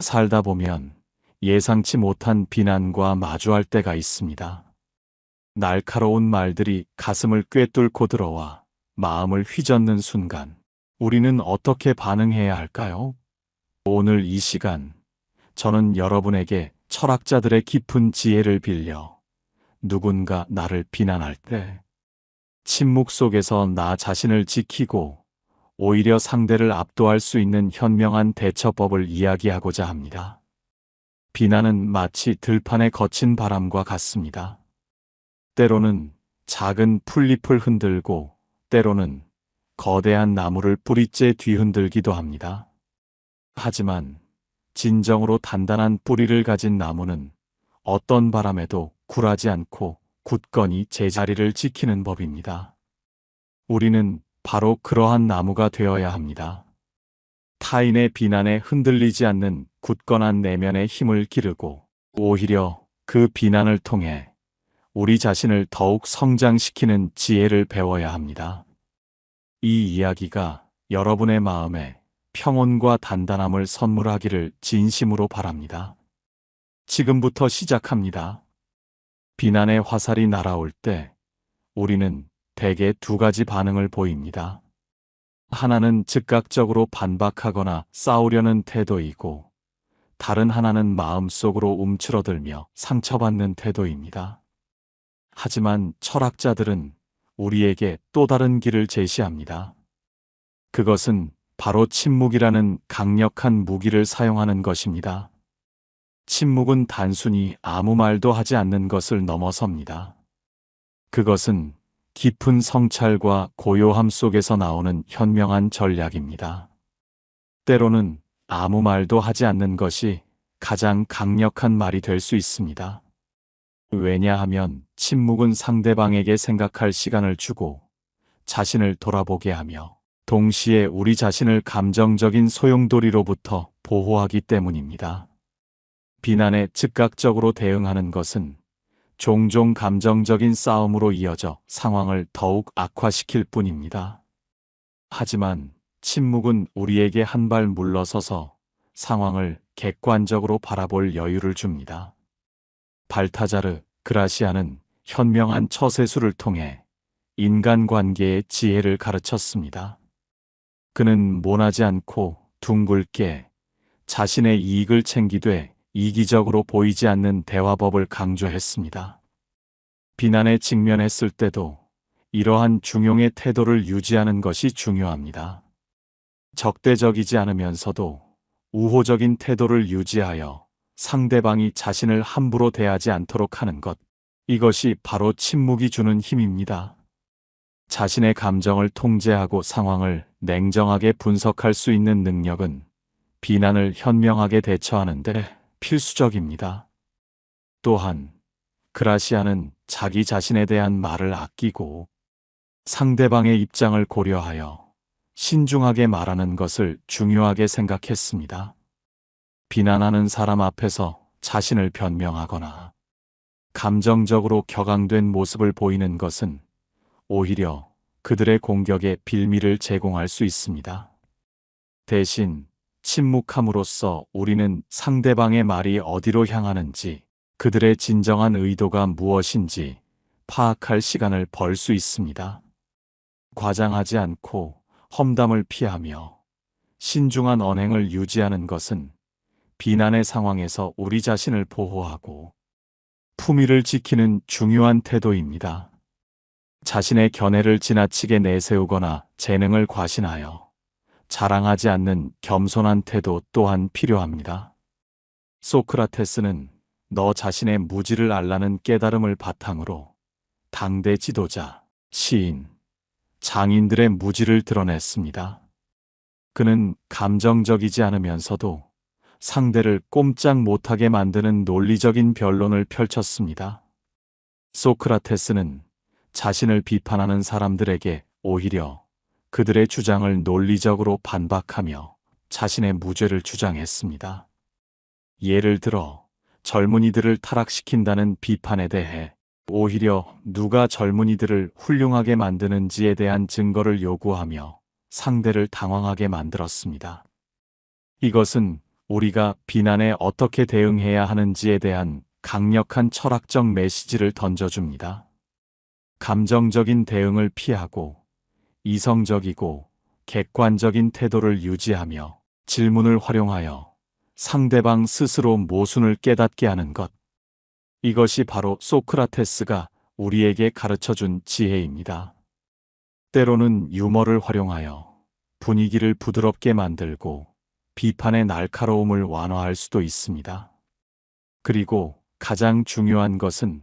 살다 보면 예상치 못한 비난과 마주할 때가 있습니다. 날카로운 말들이 가슴을 꿰뚫고 들어와 마음을 휘젓는 순간, 우리는 어떻게 반응해야 할까요? 오늘 이 시간, 저는 여러분에게 철학자들의 깊은 지혜를 빌려 누군가 나를 비난할 때 침묵 속에서 나 자신을 지키고 오히려 상대를 압도할 수 있는 현명한 대처법을 이야기하고자 합니다. 비난은 마치 들판에 거친 바람과 같습니다. 때로는 작은 풀잎을 흔들고 때로는 거대한 나무를 뿌리째 뒤흔들기도 합니다. 하지만 진정으로 단단한 뿌리를 가진 나무는 어떤 바람에도 굴하지 않고 굳건히 제자리를 지키는 법입니다. 우리는 바로 그러한 나무가 되어야 합니다. 타인의 비난에 흔들리지 않는 굳건한 내면의 힘을 기르고 오히려 그 비난을 통해 우리 자신을 더욱 성장시키는 지혜를 배워야 합니다. 이 이야기가 여러분의 마음에 평온과 단단함을 선물하기를 진심으로 바랍니다. 지금부터 시작합니다. 비난의 화살이 날아올 때 우리는 대개 두 가지 반응을 보입니다. 하나는 즉각적으로 반박하거나 싸우려는 태도이고, 다른 하나는 마음속으로 움츠러들며 상처받는 태도입니다. 하지만 철학자들은 우리에게 또 다른 길을 제시합니다. 그것은 바로 침묵이라는 강력한 무기를 사용하는 것입니다. 침묵은 단순히 아무 말도 하지 않는 것을 넘어섭니다. 그것은 깊은 성찰과 고요함 속에서 나오는 현명한 전략입니다. 때로는 아무 말도 하지 않는 것이 가장 강력한 말이 될 수 있습니다. 왜냐하면 침묵은 상대방에게 생각할 시간을 주고 자신을 돌아보게 하며 동시에 우리 자신을 감정적인 소용돌이로부터 보호하기 때문입니다. 비난에 즉각적으로 대응하는 것은 종종 감정적인 싸움으로 이어져 상황을 더욱 악화시킬 뿐입니다. 하지만 침묵은 우리에게 한 발 물러서서 상황을 객관적으로 바라볼 여유를 줍니다. 발타자르 그라시아는 현명한 처세술을 통해 인간관계의 지혜를 가르쳤습니다. 그는 모나지 않고 둥글게 자신의 이익을 챙기되 이기적으로 보이지 않는 대화법을 강조했습니다. 비난에 직면했을 때도 이러한 중용의 태도를 유지하는 것이 중요합니다. 적대적이지 않으면서도 우호적인 태도를 유지하여 상대방이 자신을 함부로 대하지 않도록 하는 것, 이것이 바로 침묵이 주는 힘입니다. 자신의 감정을 통제하고 상황을 냉정하게 분석할 수 있는 능력은 비난을 현명하게 대처하는 데 필수적입니다. 또한 그라시아는 자기 자신에 대한 말을 아끼고 상대방의 입장을 고려하여 신중하게 말하는 것을 중요하게 생각했습니다. 비난하는 사람 앞에서 자신을 변명하거나 감정적으로 격앙된 모습을 보이는 것은 오히려 그들의 공격에 빌미를 제공할 수 있습니다. 대신 침묵함으로써 우리는 상대방의 말이 어디로 향하는지, 그들의 진정한 의도가 무엇인지 파악할 시간을 벌 수 있습니다. 과장하지 않고 험담을 피하며 신중한 언행을 유지하는 것은 비난의 상황에서 우리 자신을 보호하고 품위를 지키는 중요한 태도입니다. 자신의 견해를 지나치게 내세우거나 재능을 과신하여 자랑하지 않는 겸손한 태도 또한 필요합니다. 소크라테스는 너 자신의 무지를 알라는 깨달음을 바탕으로 당대 지도자, 시인, 장인들의 무지를 드러냈습니다. 그는 감정적이지 않으면서도 상대를 꼼짝 못하게 만드는 논리적인 변론을 펼쳤습니다. 소크라테스는 자신을 비판하는 사람들에게 오히려 그들의 주장을 논리적으로 반박하며 자신의 무죄를 주장했습니다. 예를 들어 젊은이들을 타락시킨다는 비판에 대해 오히려 누가 젊은이들을 훌륭하게 만드는지에 대한 증거를 요구하며 상대를 당황하게 만들었습니다. 이것은 우리가 비난에 어떻게 대응해야 하는지에 대한 강력한 철학적 메시지를 던져줍니다. 감정적인 대응을 피하고 이성적이고 객관적인 태도를 유지하며 질문을 활용하여 상대방 스스로 모순을 깨닫게 하는 것. 이것이 바로 소크라테스가 우리에게 가르쳐준 지혜입니다. 때로는 유머를 활용하여 분위기를 부드럽게 만들고 비판의 날카로움을 완화할 수도 있습니다. 그리고 가장 중요한 것은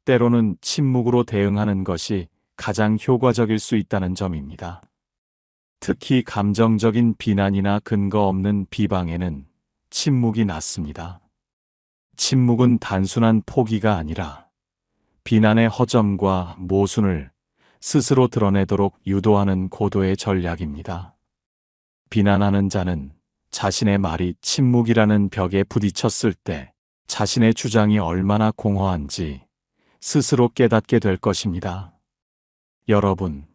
때로는 침묵으로 대응하는 것이 가장 효과적일 수 있다는 점입니다. 특히 감정적인 비난이나 근거 없는 비방에는 침묵이 낫습니다. 침묵은 단순한 포기가 아니라 비난의 허점과 모순을 스스로 드러내도록 유도하는 고도의 전략입니다. 비난하는 자는 자신의 말이 침묵이라는 벽에 부딪혔을 때 자신의 주장이 얼마나 공허한지 스스로 깨닫게 될 것입니다. 여러분,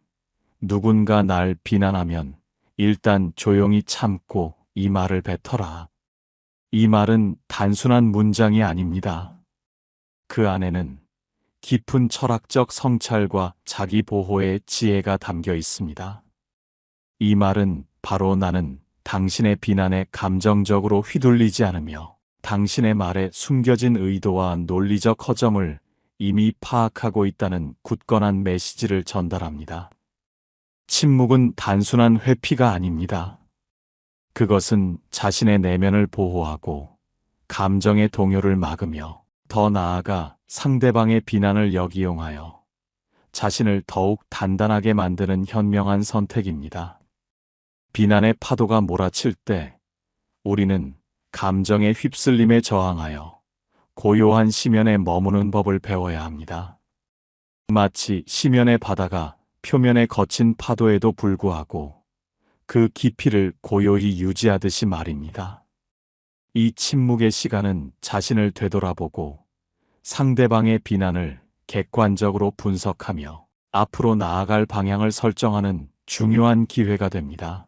누군가 날 비난하면 일단 조용히 참고 이 말을 뱉어라. 이 말은 단순한 문장이 아닙니다. 그 안에는 깊은 철학적 성찰과 자기 보호의 지혜가 담겨 있습니다. 이 말은 바로 나는 당신의 비난에 감정적으로 휘둘리지 않으며 당신의 말에 숨겨진 의도와 논리적 허점을 이미 파악하고 있다는 굳건한 메시지를 전달합니다. 침묵은 단순한 회피가 아닙니다. 그것은 자신의 내면을 보호하고 감정의 동요를 막으며 더 나아가 상대방의 비난을 역이용하여 자신을 더욱 단단하게 만드는 현명한 선택입니다. 비난의 파도가 몰아칠 때 우리는 감정의 휩쓸림에 저항하여 고요한 심연에 머무는 법을 배워야 합니다. 마치 심연의 바다가 표면에 거친 파도에도 불구하고 그 깊이를 고요히 유지하듯이 말입니다. 이 침묵의 시간은 자신을 되돌아보고 상대방의 비난을 객관적으로 분석하며 앞으로 나아갈 방향을 설정하는 중요한 기회가 됩니다.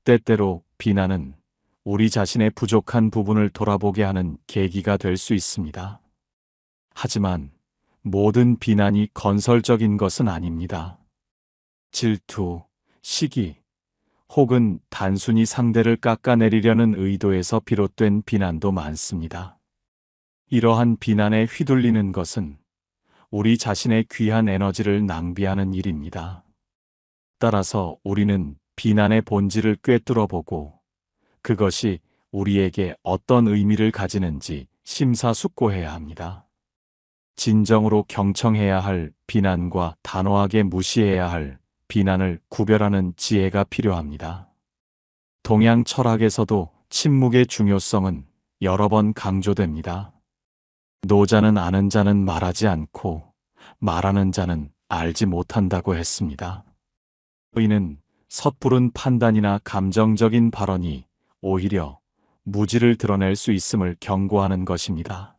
때때로 비난은 우리 자신의 부족한 부분을 돌아보게 하는 계기가 될 수 있습니다. 하지만 모든 비난이 건설적인 것은 아닙니다. 질투, 시기, 혹은 단순히 상대를 깎아내리려는 의도에서 비롯된 비난도 많습니다. 이러한 비난에 휘둘리는 것은 우리 자신의 귀한 에너지를 낭비하는 일입니다. 따라서 우리는 비난의 본질을 꿰뚫어보고 그것이 우리에게 어떤 의미를 가지는지 심사숙고해야 합니다. 진정으로 경청해야 할 비난과 단호하게 무시해야 할 비난을 구별하는 지혜가 필요합니다. 동양 철학에서도 침묵의 중요성은 여러 번 강조됩니다. 노자는 아는 자는 말하지 않고 말하는 자는 알지 못한다고 했습니다. 이는 섣부른 판단이나 감정적인 발언이 오히려 무지를 드러낼 수 있음을 경고하는 것입니다.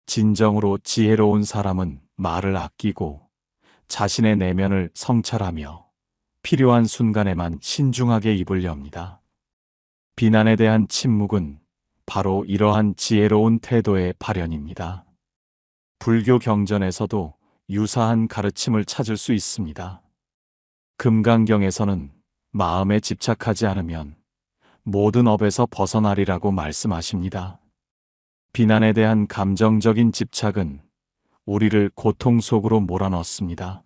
진정으로 지혜로운 사람은 말을 아끼고 자신의 내면을 성찰하며 필요한 순간에만 신중하게 입을 엽니다. 비난에 대한 침묵은 바로 이러한 지혜로운 태도의 발현입니다. 불교 경전에서도 유사한 가르침을 찾을 수 있습니다. 금강경에서는 마음에 집착하지 않으면 모든 업에서 벗어나리라고 말씀하십니다. 비난에 대한 감정적인 집착은 우리를 고통 속으로 몰아넣습니다.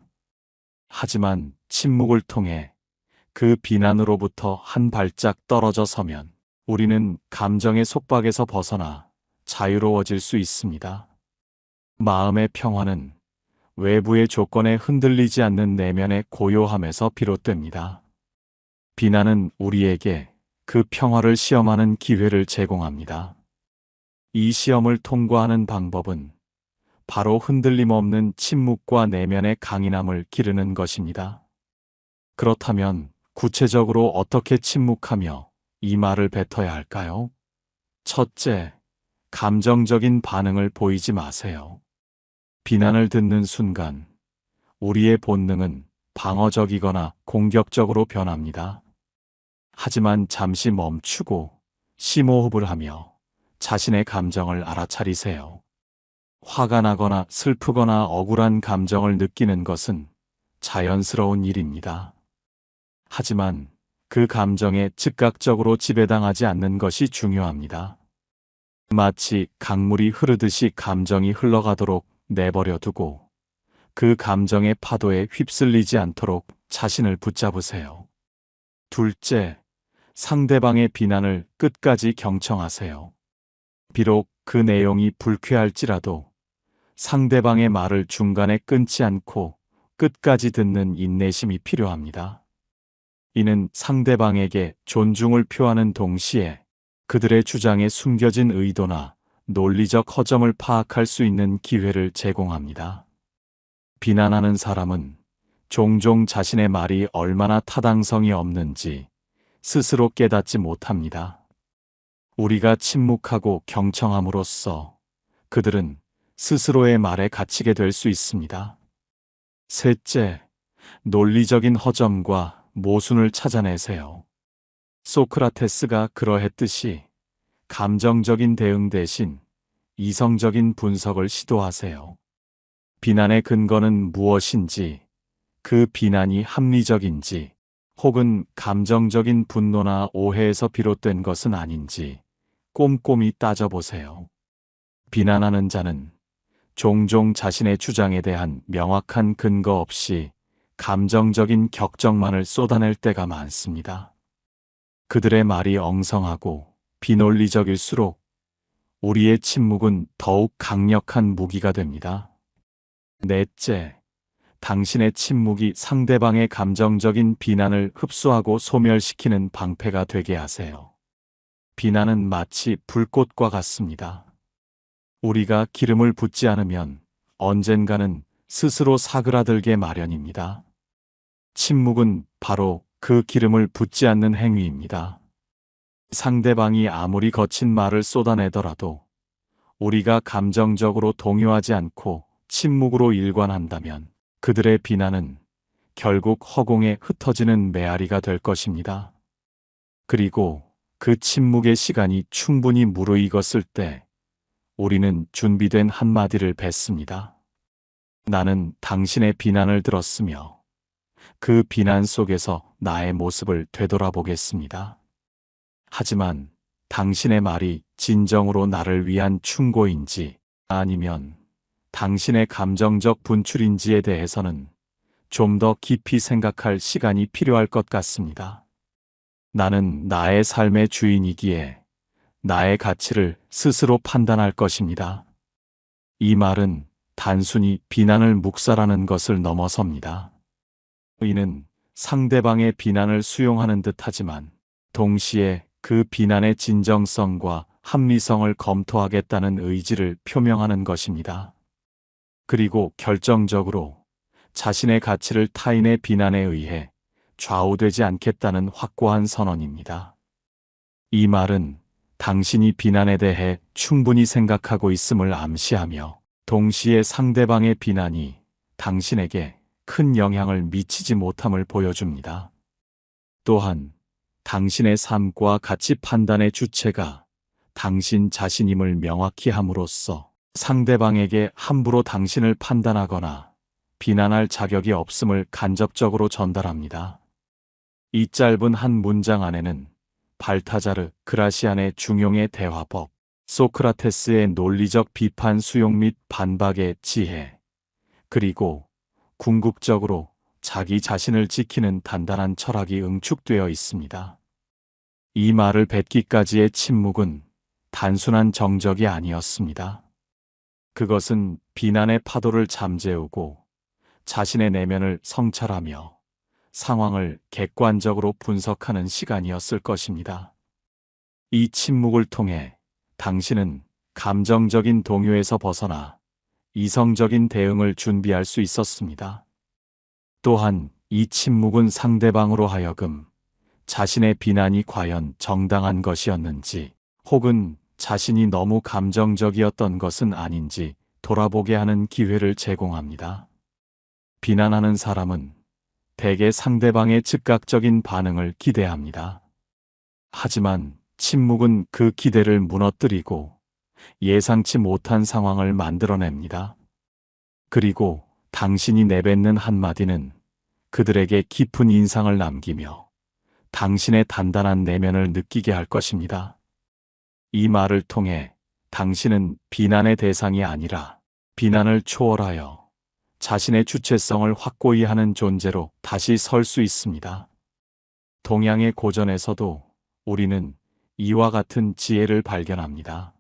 하지만 침묵을 통해 그 비난으로부터 한 발짝 떨어져 서면 우리는 감정의 속박에서 벗어나 자유로워질 수 있습니다. 마음의 평화는 외부의 조건에 흔들리지 않는 내면의 고요함에서 비롯됩니다. 비난은 우리에게 그 평화를 시험하는 기회를 제공합니다. 이 시험을 통과하는 방법은 바로 흔들림 없는 침묵과 내면의 강인함을 기르는 것입니다. 그렇다면 구체적으로 어떻게 침묵하며 이 말을 뱉어야 할까요? 첫째, 감정적인 반응을 보이지 마세요. 비난을 듣는 순간 우리의 본능은 방어적이거나 공격적으로 변합니다. 하지만 잠시 멈추고 심호흡을 하며 자신의 감정을 알아차리세요. 화가 나거나 슬프거나 억울한 감정을 느끼는 것은 자연스러운 일입니다. 하지만 그 감정에 즉각적으로 지배당하지 않는 것이 중요합니다. 마치 강물이 흐르듯이 감정이 흘러가도록 내버려 두고 그 감정의 파도에 휩쓸리지 않도록 자신을 붙잡으세요. 둘째, 상대방의 비난을 끝까지 경청하세요. 비록 그 내용이 불쾌할지라도 상대방의 말을 중간에 끊지 않고 끝까지 듣는 인내심이 필요합니다. 이는 상대방에게 존중을 표하는 동시에 그들의 주장에 숨겨진 의도나 논리적 허점을 파악할 수 있는 기회를 제공합니다. 비난하는 사람은 종종 자신의 말이 얼마나 타당성이 없는지 스스로 깨닫지 못합니다. 우리가 침묵하고 경청함으로써 그들은 스스로의 말에 갇히게 될 수 있습니다. 셋째, 논리적인 허점과 모순을 찾아내세요. 소크라테스가 그러했듯이 감정적인 대응 대신 이성적인 분석을 시도하세요. 비난의 근거는 무엇인지, 그 비난이 합리적인지, 혹은 감정적인 분노나 오해에서 비롯된 것은 아닌지 꼼꼼히 따져보세요. 비난하는 자는 종종 자신의 주장에 대한 명확한 근거 없이 감정적인 격정만을 쏟아낼 때가 많습니다. 그들의 말이 엉성하고 비논리적일수록 우리의 침묵은 더욱 강력한 무기가 됩니다. 넷째, 당신의 침묵이 상대방의 감정적인 비난을 흡수하고 소멸시키는 방패가 되게 하세요. 비난은 마치 불꽃과 같습니다. 우리가 기름을 붓지 않으면 언젠가는 스스로 사그라들게 마련입니다. 침묵은 바로 그 기름을 붓지 않는 행위입니다. 상대방이 아무리 거친 말을 쏟아내더라도 우리가 감정적으로 동요하지 않고 침묵으로 일관한다면 그들의 비난은 결국 허공에 흩어지는 메아리가 될 것입니다. 그리고 그 침묵의 시간이 충분히 무르익었을 때 우리는 준비된 한마디를 뱉습니다. 나는 당신의 비난을 들었으며 그 비난 속에서 나의 모습을 되돌아보겠습니다. 하지만 당신의 말이 진정으로 나를 위한 충고인지 아니면 당신의 감정적 분출인지에 대해서는 좀 더 깊이 생각할 시간이 필요할 것 같습니다. 나는 나의 삶의 주인이기에 나의 가치를 스스로 판단할 것입니다. 이 말은 단순히 비난을 묵살하는 것을 넘어섭니다. 이는 상대방의 비난을 수용하는 듯하지만 동시에 그 비난의 진정성과 합리성을 검토하겠다는 의지를 표명하는 것입니다. 그리고 결정적으로 자신의 가치를 타인의 비난에 의해 좌우되지 않겠다는 확고한 선언입니다. 이 말은 당신이 비난에 대해 충분히 생각하고 있음을 암시하며 동시에 상대방의 비난이 당신에게 큰 영향을 미치지 못함을 보여줍니다. 또한 당신의 삶과 가치 판단의 주체가 당신 자신임을 명확히 함으로써 상대방에게 함부로 당신을 판단하거나 비난할 자격이 없음을 간접적으로 전달합니다. 이 짧은 한 문장 안에는 발타자르 그라시안의 중용의 대화법, 소크라테스의 논리적 비판 수용 및 반박의 지혜, 그리고 궁극적으로 자기 자신을 지키는 단단한 철학이 응축되어 있습니다. 이 말을 뱉기까지의 침묵은 단순한 정적이 아니었습니다. 그것은 비난의 파도를 잠재우고 자신의 내면을 성찰하며 상황을 객관적으로 분석하는 시간이었을 것입니다. 이 침묵을 통해 당신은 감정적인 동요에서 벗어나 이성적인 대응을 준비할 수 있었습니다. 또한 이 침묵은 상대방으로 하여금 자신의 비난이 과연 정당한 것이었는지 혹은 자신이 너무 감정적이었던 것은 아닌지 돌아보게 하는 기회를 제공합니다. 비난하는 사람은 대개 상대방의 즉각적인 반응을 기대합니다. 하지만 침묵은 그 기대를 무너뜨리고 예상치 못한 상황을 만들어냅니다. 그리고 당신이 내뱉는 한마디는 그들에게 깊은 인상을 남기며 당신의 단단한 내면을 느끼게 할 것입니다. 이 말을 통해 당신은 비난의 대상이 아니라 비난을 초월하여 자신의 주체성을 확고히 하는 존재로 다시 설 수 있습니다. 동양의 고전에서도 우리는 이와 같은 지혜를 발견합니다.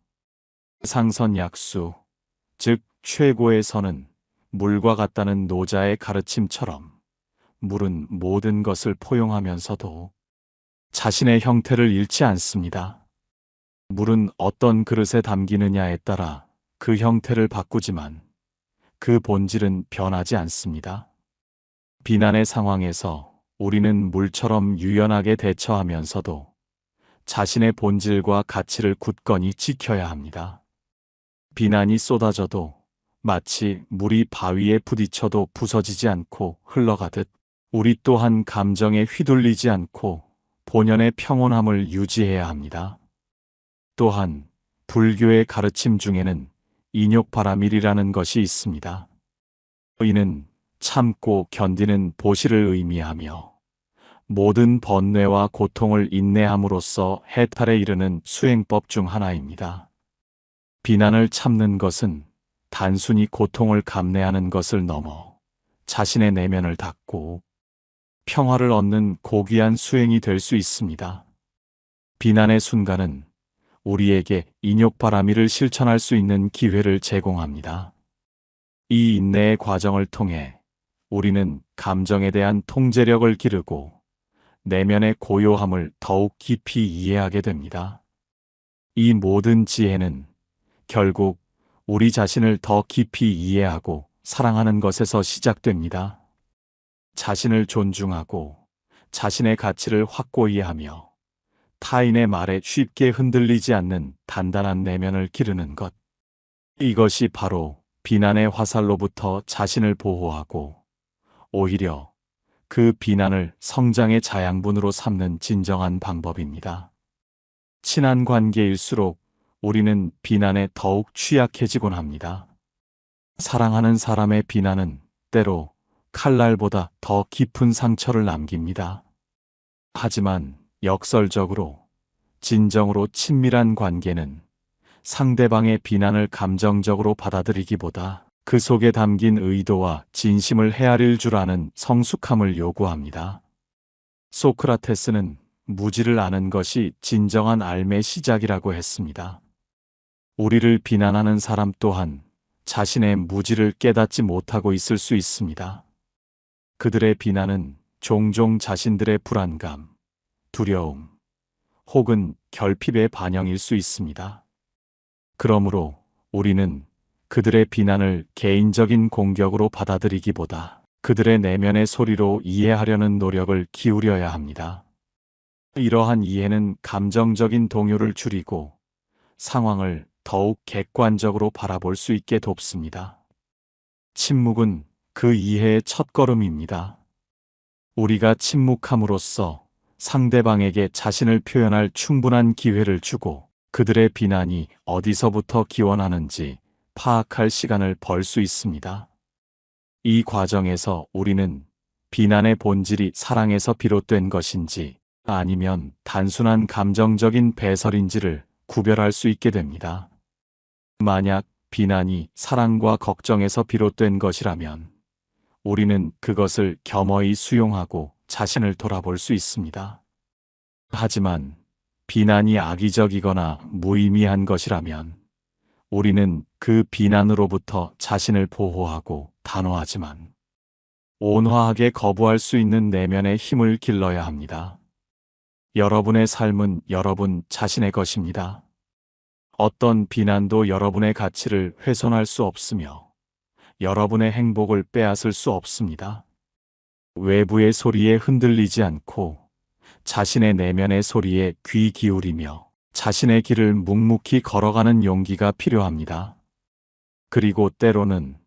상선약수, 즉 최고의 선은 물과 같다는 노자의 가르침처럼 물은 모든 것을 포용하면서도 자신의 형태를 잃지 않습니다. 물은 어떤 그릇에 담기느냐에 따라 그 형태를 바꾸지만 그 본질은 변하지 않습니다. 비난의 상황에서 우리는 물처럼 유연하게 대처하면서도 자신의 본질과 가치를 굳건히 지켜야 합니다. 비난이 쏟아져도 마치 물이 바위에 부딪혀도 부서지지 않고 흘러가듯 우리 또한 감정에 휘둘리지 않고 본연의 평온함을 유지해야 합니다. 또한 불교의 가르침 중에는 인욕바라밀이라는 것이 있습니다. 이는 참고 견디는 보시를 의미하며 모든 번뇌와 고통을 인내함으로써 해탈에 이르는 수행법 중 하나입니다. 비난을 참는 것은 단순히 고통을 감내하는 것을 넘어 자신의 내면을 닫고 평화를 얻는 고귀한 수행이 될 수 있습니다. 비난의 순간은 우리에게 인욕바라밀을 실천할 수 있는 기회를 제공합니다. 이 인내의 과정을 통해 우리는 감정에 대한 통제력을 기르고 내면의 고요함을 더욱 깊이 이해하게 됩니다. 이 모든 지혜는 결국 우리 자신을 더 깊이 이해하고 사랑하는 것에서 시작됩니다. 자신을 존중하고 자신의 가치를 확고히 하며 타인의 말에 쉽게 흔들리지 않는 단단한 내면을 기르는 것. 이것이 바로 비난의 화살로부터 자신을 보호하고 오히려 그 비난을 성장의 자양분으로 삼는 진정한 방법입니다. 친한 관계일수록 우리는 비난에 더욱 취약해지곤 합니다. 사랑하는 사람의 비난은 때로 칼날보다 더 깊은 상처를 남깁니다. 하지만 역설적으로 진정으로 친밀한 관계는 상대방의 비난을 감정적으로 받아들이기보다 그 속에 담긴 의도와 진심을 헤아릴 줄 아는 성숙함을 요구합니다. 소크라테스는 무지를 아는 것이 진정한 삶의 시작이라고 했습니다. 우리를 비난하는 사람 또한 자신의 무지를 깨닫지 못하고 있을 수 있습니다. 그들의 비난은 종종 자신들의 불안감, 두려움, 혹은 결핍의 반영일 수 있습니다. 그러므로 우리는 그들의 비난을 개인적인 공격으로 받아들이기보다 그들의 내면의 소리로 이해하려는 노력을 기울여야 합니다. 이러한 이해는 감정적인 동요를 줄이고 상황을 더욱 객관적으로 바라볼 수 있게 돕습니다. 침묵은 그 이해의 첫걸음입니다. 우리가 침묵함으로써 상대방에게 자신을 표현할 충분한 기회를 주고 그들의 비난이 어디서부터 기원하는지 파악할 시간을 벌 수 있습니다. 이 과정에서 우리는 비난의 본질이 사랑에서 비롯된 것인지 아니면 단순한 감정적인 배설인지를 구별할 수 있게 됩니다. 만약 비난이 사랑과 걱정에서 비롯된 것이라면 우리는 그것을 겸허히 수용하고 자신을 돌아볼 수 있습니다. 하지만 비난이 악의적이거나 무의미한 것이라면 우리는 그 비난으로부터 자신을 보호하고 단호하지만 온화하게 거부할 수 있는 내면의 힘을 길러야 합니다. 여러분의 삶은 여러분 자신의 것입니다. 어떤 비난도 여러분의 가치를 훼손할 수 없으며 여러분의 행복을 빼앗을 수 없습니다. 외부의 소리에 흔들리지 않고 자신의 내면의 소리에 귀 기울이며 자신의 길을 묵묵히 걸어가는 용기가 필요합니다. 그리고 때로는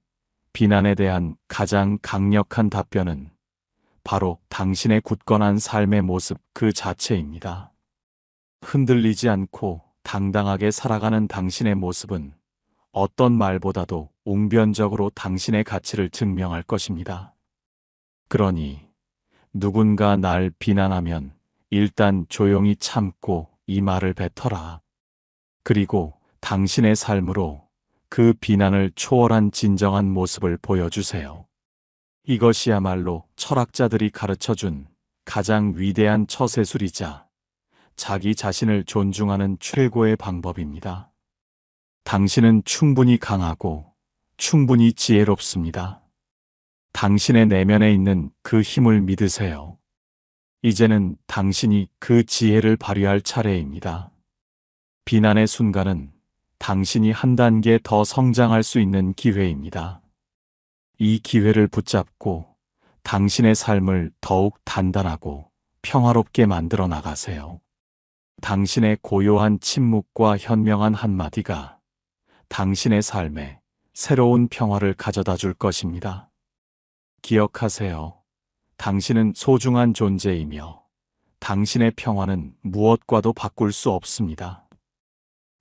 비난에 대한 가장 강력한 답변은 바로 당신의 굳건한 삶의 모습 그 자체입니다. 흔들리지 않고 당당하게 살아가는 당신의 모습은 어떤 말보다도 웅변적으로 당신의 가치를 증명할 것입니다. 그러니 누군가 날 비난하면 일단 조용히 참고 이 말을 뱉어라. 그리고 당신의 삶으로 그 비난을 초월한 진정한 모습을 보여주세요. 이것이야말로 철학자들이 가르쳐준 가장 위대한 처세술이자 자기 자신을 존중하는 최고의 방법입니다. 당신은 충분히 강하고 충분히 지혜롭습니다. 당신의 내면에 있는 그 힘을 믿으세요. 이제는 당신이 그 지혜를 발휘할 차례입니다. 비난의 순간은 당신이 한 단계 더 성장할 수 있는 기회입니다. 이 기회를 붙잡고 당신의 삶을 더욱 단단하고 평화롭게 만들어 나가세요. 당신의 고요한 침묵과 현명한 한마디가 당신의 삶에 새로운 평화를 가져다 줄 것입니다. 기억하세요. 당신은 소중한 존재이며 당신의 평화는 무엇과도 바꿀 수 없습니다.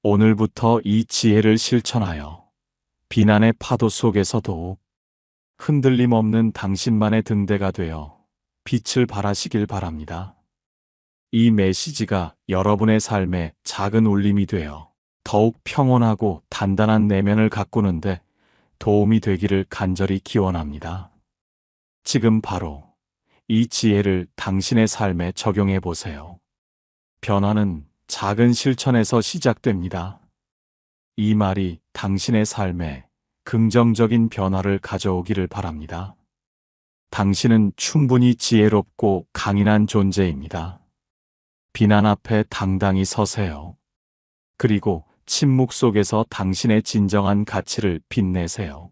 오늘부터 이 지혜를 실천하여 비난의 파도 속에서도 흔들림 없는 당신만의 등대가 되어 빛을 발하시길 바랍니다. 이 메시지가 여러분의 삶에 작은 울림이 되어 더욱 평온하고 단단한 내면을 가꾸는데 도움이 되기를 간절히 기원합니다. 지금 바로 이 지혜를 당신의 삶에 적용해 보세요. 변화는 작은 실천에서 시작됩니다. 이 말이 당신의 삶에 긍정적인 변화를 가져오기를 바랍니다. 당신은 충분히 지혜롭고 강인한 존재입니다. 비난 앞에 당당히 서세요. 그리고 침묵 속에서 당신의 진정한 가치를 빛내세요.